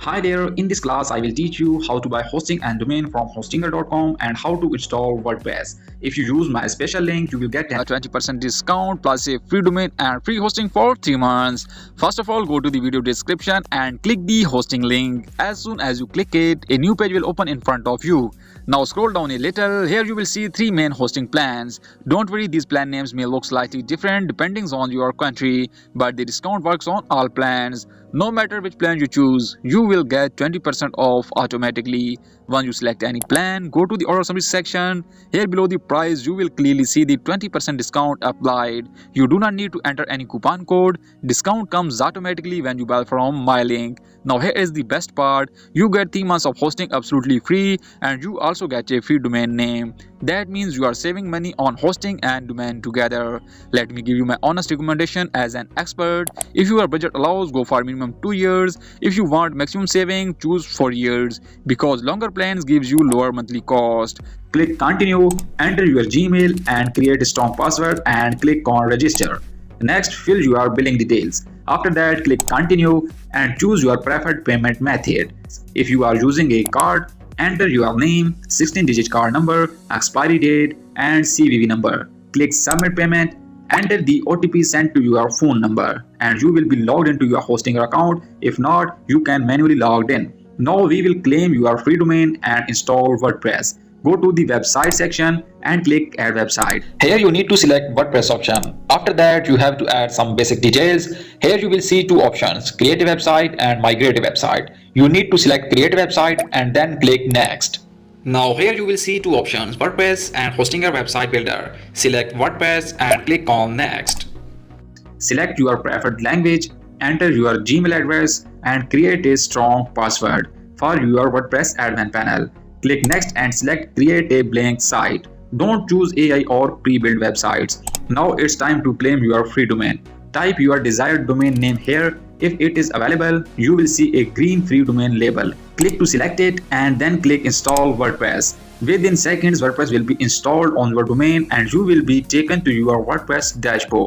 Hi there, in this class I will teach you how to buy hosting and domain from hostinger.com and how to install WordPress. If you use my special link, you will get a 20% discount plus a free domain and free hosting for 3 months. First of all, go to the video description and click the hosting link. As soon as you click it, a new page will open in front of you. Now scroll down a little. Here you will see 3 main hosting plans. Don't worry, these plan names may look slightly different depending on your country, but the discount works on all plans. No matter which plan you choose, you will get 20% off automatically. Once you select any plan, go to the order summary section. Here below the price, you will clearly see the 20% discount applied. You do not need to enter any coupon code. Discount comes automatically when you buy from my link. Now here is the best part. You get 3 months of hosting absolutely free, and you also get a free domain name. That means you are saving money on hosting and domain together. Let me give you my honest recommendation as an expert. If your budget allows, go for minimum 2 years. If you want maximum saving, choose 4 years because longer plans gives you lower monthly cost. Click continue, enter your Gmail and create a strong password and click on register. Next, fill your billing details. After that, click continue and choose your preferred payment method. If you are using a card, enter your name, 16-digit card number, expiry date, and CVV number. Click submit payment. Enter the OTP sent to your phone number and you will be logged into your hosting account. If not, you can manually log in. Now we will claim your free domain and install WordPress. Go to the website section and click add website. Here you need to select WordPress option. After that, you have to add some basic details. Here you will see 2 options, create a website and migrate a website. You need to select create a website and then click next. Now here you will see 2 options, WordPress and hosting your website builder. Select WordPress and click on next. Select your preferred language, enter your Gmail address and create a strong password for your WordPress admin panel. Click next and select create a blank site. Don't choose AI or pre-built websites. Now it's time to claim your free domain. Type your desired domain name here. If it is available, you will see a green free domain label. Click to select it and then click install WordPress. Within seconds, WordPress will be installed on your domain and you will be taken to your WordPress dashboard.